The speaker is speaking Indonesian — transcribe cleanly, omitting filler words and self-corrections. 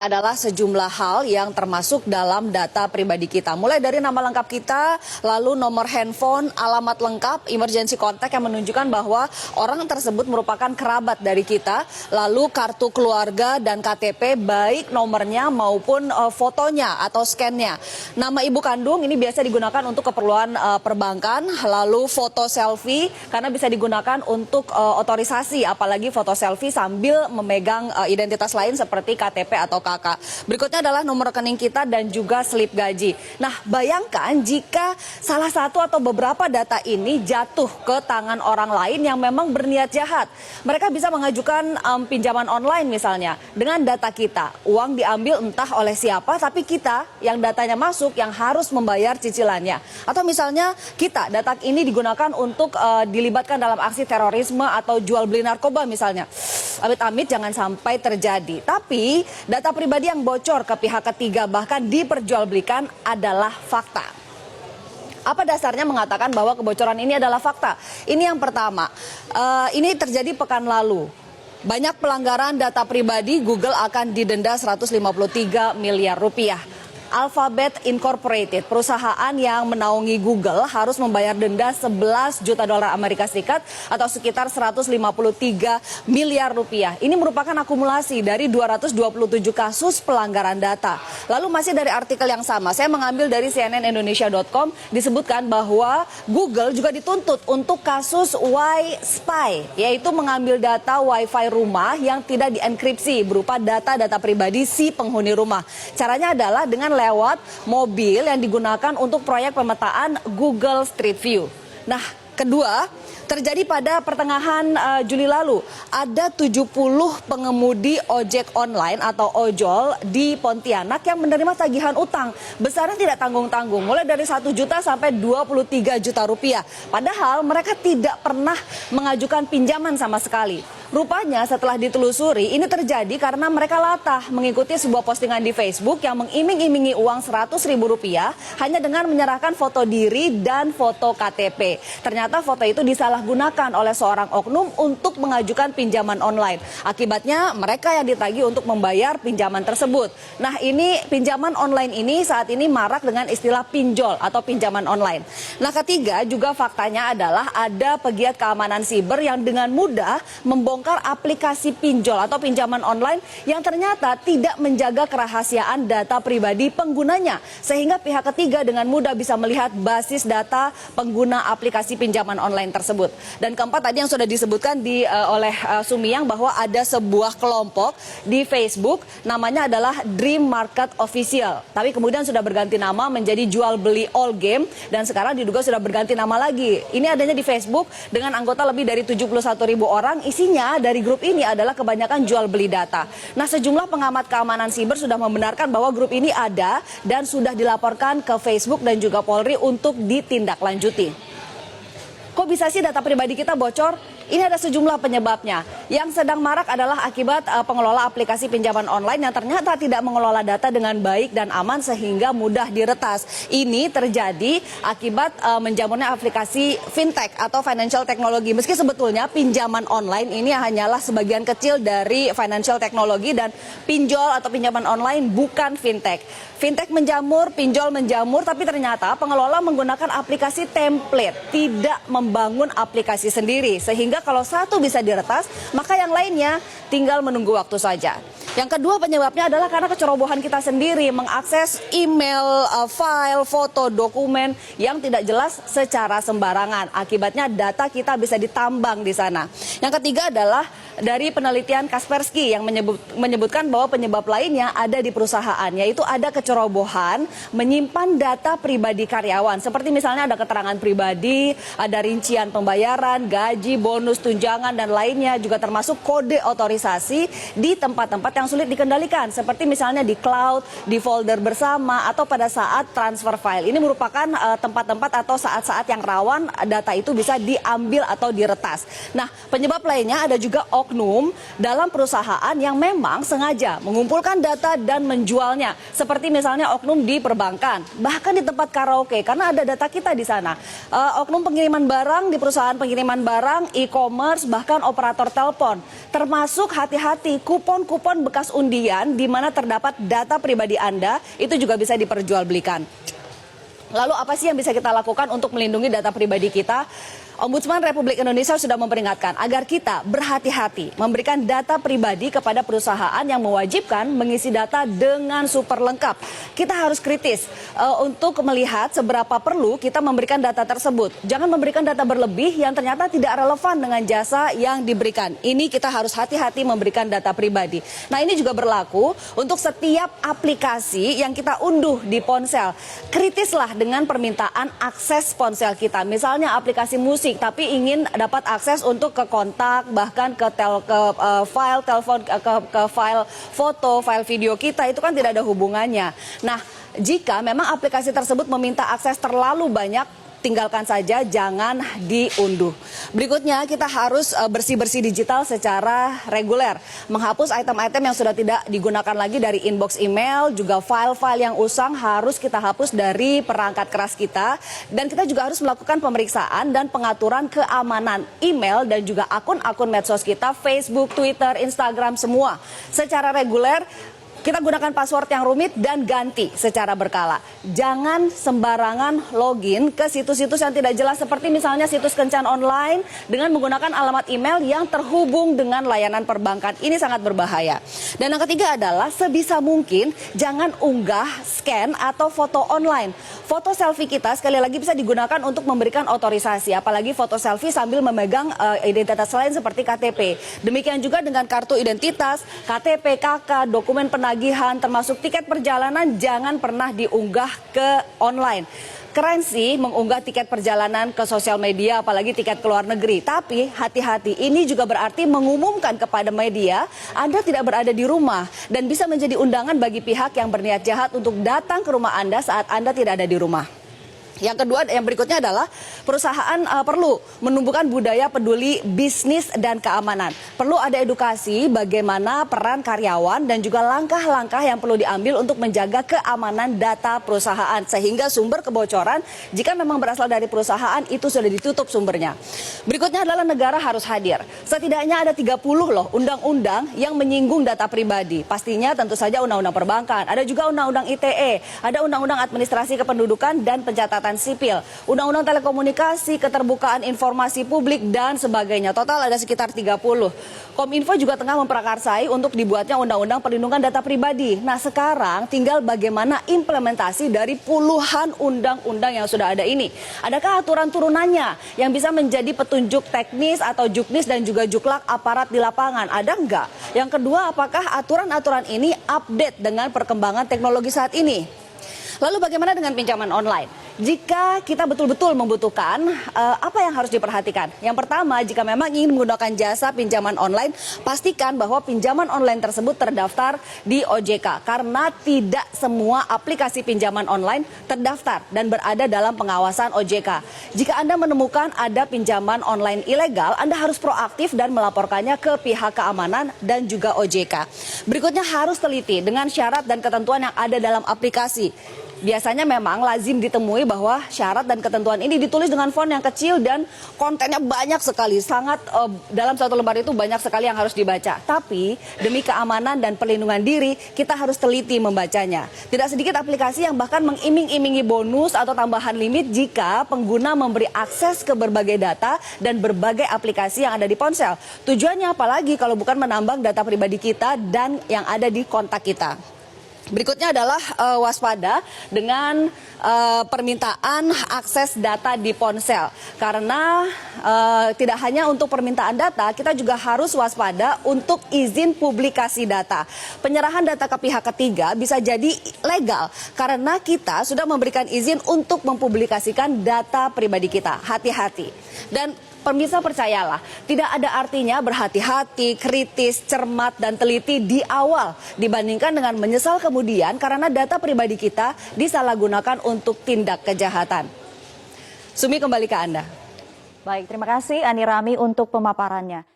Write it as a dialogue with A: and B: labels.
A: Adalah sejumlah hal yang termasuk dalam data pribadi kita. Mulai dari nama lengkap kita, lalu nomor handphone, alamat lengkap, emergency contact yang menunjukkan bahwa orang tersebut merupakan kerabat dari kita, lalu kartu keluarga dan KTP baik nomornya maupun fotonya atau scan-nya. Nama ibu kandung ini biasa digunakan untuk keperluan perbankan, lalu foto selfie karena bisa digunakan untuk otorisasi, apalagi foto selfie sambil memegang identitas lain seperti KTP atau KK. Berikutnya adalah nomor rekening kita dan juga slip gaji. Nah, bayangkan jika salah satu atau beberapa data ini jatuh ke tangan orang lain yang memang berniat jahat. Mereka bisa mengajukan pinjaman online misalnya dengan data kita. Uang diambil entah oleh siapa, tapi kita yang datanya masuk yang harus membayar cicilannya. Atau misalnya kita, data ini digunakan untuk dilibatkan dalam aksi terorisme atau jual beli narkoba misalnya. Amit-amit jangan sampai terjadi. Tapi data pribadi yang bocor ke pihak ketiga bahkan diperjualbelikan adalah fakta. Apa dasarnya mengatakan bahwa kebocoran ini adalah fakta? Ini yang pertama, ini terjadi pekan lalu. Banyak pelanggaran data pribadi, Google akan didenda 153 miliar rupiah. Alphabet Incorporated, perusahaan yang menaungi Google, harus membayar denda 11 juta dolar Amerika Serikat atau sekitar 153 miliar rupiah. Ini merupakan akumulasi dari 227 kasus pelanggaran data. Lalu masih dari artikel yang sama, saya mengambil dari cnnindonesia.com, disebutkan bahwa Google juga dituntut untuk kasus Y-Spy, yaitu mengambil data Wi-Fi rumah yang tidak dienkripsi berupa data-data pribadi si penghuni rumah. Caranya adalah dengan lewat mobil yang digunakan untuk proyek pemetaan Google Street View. Nah, kedua, terjadi pada pertengahan Juli lalu. Ada 70 pengemudi ojek online atau ojol di Pontianak yang menerima tagihan utang. Besarnya tidak tanggung-tanggung, mulai dari 1 juta sampai 23 juta rupiah. Padahal mereka tidak pernah mengajukan pinjaman sama sekali. Rupanya setelah ditelusuri, ini terjadi karena mereka latah mengikuti sebuah postingan di Facebook yang mengiming-imingi uang 100 ribu rupiah hanya dengan menyerahkan foto diri dan foto KTP. Ternyata foto itu disalahgunakan oleh seorang oknum untuk mengajukan pinjaman online. Akibatnya mereka yang ditagih untuk membayar pinjaman tersebut. Nah, ini pinjaman online ini saat ini marak dengan istilah pinjol atau pinjaman online. Nah, ketiga juga faktanya adalah ada pegiat keamanan siber yang dengan mudah membongkar aplikasi pinjol atau pinjaman online yang ternyata tidak menjaga kerahasiaan data pribadi penggunanya, sehingga pihak ketiga dengan mudah bisa melihat basis data pengguna aplikasi pinjaman online tersebut. Dan keempat tadi yang sudah disebutkan oleh Sumiang bahwa ada sebuah kelompok di Facebook namanya adalah Dream Market Official, tapi kemudian sudah berganti nama menjadi Jual Beli All Game dan sekarang diduga sudah berganti nama lagi. Ini adanya di Facebook dengan anggota lebih dari 71.000 orang. Isinya dari grup ini adalah kebanyakan jual beli data. Nah, sejumlah pengamat keamanan siber sudah membenarkan bahwa grup ini ada dan sudah dilaporkan ke Facebook dan juga Polri untuk ditindaklanjuti. Kok bisa sih data pribadi kita bocor? Ini ada sejumlah penyebabnya. Yang sedang marak adalah akibat pengelola aplikasi pinjaman online yang ternyata tidak mengelola data dengan baik dan aman sehingga mudah diretas. Ini terjadi akibat menjamurnya aplikasi fintech atau financial technology. Meski sebetulnya pinjaman online ini hanyalah sebagian kecil dari financial technology dan pinjol atau pinjaman online bukan fintech. Fintech menjamur, pinjol menjamur, tapi ternyata pengelola menggunakan aplikasi template, tidak membangun aplikasi sendiri. Sehingga kalau satu bisa diretas, maka yang lainnya tinggal menunggu waktu saja. Yang kedua penyebabnya adalah karena kecerobohan kita sendiri mengakses email, file, foto, dokumen yang tidak jelas secara sembarangan. Akibatnya data kita bisa ditambang di sana. Yang ketiga adalah dari penelitian Kaspersky yang menyebutkan bahwa penyebab lainnya ada di perusahaan, yaitu ada kecerobohan menyimpan data pribadi karyawan. Seperti misalnya ada keterangan pribadi, ada rincian pembayaran, gaji, bonus, tunjangan, dan lainnya, juga termasuk kode otorisasi di tempat-tempat yang sulit dikendalikan. Seperti misalnya di cloud, di folder bersama, atau pada saat transfer file. Ini merupakan tempat-tempat atau saat-saat yang rawan data itu bisa diambil atau diretas. Nah, penyebab lainnya ada juga oknum dalam perusahaan yang memang sengaja mengumpulkan data dan menjualnya. Seperti misalnya oknum di perbankan, bahkan di tempat karaoke, karena ada data kita di sana. Oknum pengiriman barang di perusahaan pengiriman barang, e-commerce, bahkan operator telepon. Termasuk hati-hati kupon-kupon bekas undian di mana terdapat data pribadi Anda itu juga bisa diperjualbelikan. Lalu apa sih yang bisa kita lakukan untuk melindungi data pribadi kita? Ombudsman Republik Indonesia sudah memperingatkan agar kita berhati-hati memberikan data pribadi kepada perusahaan yang mewajibkan mengisi data dengan super lengkap. Kita harus kritis untuk melihat seberapa perlu kita memberikan data tersebut. Jangan memberikan data berlebih yang ternyata tidak relevan dengan jasa yang diberikan. Ini kita harus hati-hati memberikan data pribadi. Nah, ini juga berlaku untuk setiap aplikasi yang kita unduh di ponsel. Kritislah dengan permintaan akses ponsel kita. Misalnya aplikasi musik, tapi ingin dapat akses untuk ke kontak, bahkan ke file telepon, ke file foto, file video kita, itu kan tidak ada hubungannya. Nah, jika memang aplikasi tersebut meminta akses terlalu banyak, tinggalkan saja, jangan diunduh. Berikutnya, kita harus bersih-bersih digital secara reguler. Menghapus item-item yang sudah tidak digunakan lagi dari inbox email, juga file-file yang usang harus kita hapus dari perangkat keras kita. Dan kita juga harus melakukan pemeriksaan dan pengaturan keamanan email dan juga akun-akun medsos kita, Facebook, Twitter, Instagram, semua. Secara reguler, kita gunakan password yang rumit dan ganti secara berkala. Jangan sembarangan login ke situs-situs yang tidak jelas seperti misalnya situs kencan online dengan menggunakan alamat email yang terhubung dengan layanan perbankan. Ini sangat berbahaya. Dan yang ketiga adalah sebisa mungkin jangan unggah, scan, atau foto online. Foto selfie kita sekali lagi bisa digunakan untuk memberikan otorisasi. Apalagi foto selfie sambil memegang identitas lain seperti KTP. Demikian juga dengan kartu identitas, KTP, KK, dokumen penagihan, termasuk tiket perjalanan, jangan pernah diunggah ke online. Keren sih mengunggah tiket perjalanan ke sosial media, apalagi tiket ke luar negeri. Tapi hati-hati, ini juga berarti mengumumkan kepada media Anda tidak berada di rumah dan bisa menjadi undangan bagi pihak yang berniat jahat untuk datang ke rumah Anda saat Anda tidak ada di rumah. Yang kedua, yang berikutnya adalah perusahaan perlu menumbuhkan budaya peduli bisnis dan keamanan. Perlu ada edukasi bagaimana peran karyawan dan juga langkah-langkah yang perlu diambil untuk menjaga keamanan data perusahaan. Sehingga sumber kebocoran, jika memang berasal dari perusahaan, itu sudah ditutup sumbernya. Berikutnya adalah negara harus hadir. Setidaknya ada 30 loh undang-undang yang menyinggung data pribadi. Pastinya tentu saja undang-undang perbankan, ada juga undang-undang ITE, ada undang-undang administrasi kependudukan dan pencatatan sipil, undang-undang telekomunikasi, keterbukaan informasi publik, dan sebagainya. Total ada sekitar 30. Kominfo juga tengah memprakarsai untuk dibuatnya undang-undang perlindungan data pribadi. Nah, sekarang tinggal bagaimana implementasi dari puluhan undang-undang yang sudah ada ini. Adakah aturan turunannya yang bisa menjadi petunjuk teknis atau juknis dan juga juklak aparat di lapangan? Ada enggak? Yang kedua, apakah aturan-aturan ini update dengan perkembangan teknologi saat ini? Lalu bagaimana dengan pinjaman online? Jika kita betul-betul membutuhkan, apa yang harus diperhatikan? Yang pertama, jika memang ingin menggunakan jasa pinjaman online, pastikan bahwa pinjaman online tersebut terdaftar di OJK. Karena tidak semua aplikasi pinjaman online terdaftar dan berada dalam pengawasan OJK. Jika Anda menemukan ada pinjaman online ilegal, Anda harus proaktif dan melaporkannya ke pihak keamanan dan juga OJK. Berikutnya harus teliti dengan syarat dan ketentuan yang ada dalam aplikasi. Biasanya memang lazim ditemui bahwa syarat dan ketentuan ini ditulis dengan font yang kecil dan kontennya banyak sekali. Dalam satu lembar itu banyak sekali yang harus dibaca. Tapi demi keamanan dan perlindungan diri, kita harus teliti membacanya. Tidak sedikit aplikasi yang bahkan mengiming-imingi bonus atau tambahan limit jika pengguna memberi akses ke berbagai data dan berbagai aplikasi yang ada di ponsel. Tujuannya apalagi kalau bukan menambang data pribadi kita dan yang ada di kontak kita. Berikutnya adalah waspada dengan permintaan akses data di ponsel. Karena tidak hanya untuk permintaan data, kita juga harus waspada untuk izin publikasi data. Penyerahan data ke pihak ketiga bisa jadi legal karena kita sudah memberikan izin untuk mempublikasikan data pribadi kita. Hati-hati. Dan pemirsa percayalah, tidak ada artinya berhati-hati, kritis, cermat, dan teliti di awal dibandingkan dengan menyesal kemudian karena data pribadi kita disalahgunakan untuk tindak kejahatan. Sumi, kembali ke Anda.
B: Baik, terima kasih Ani Rami untuk pemaparannya.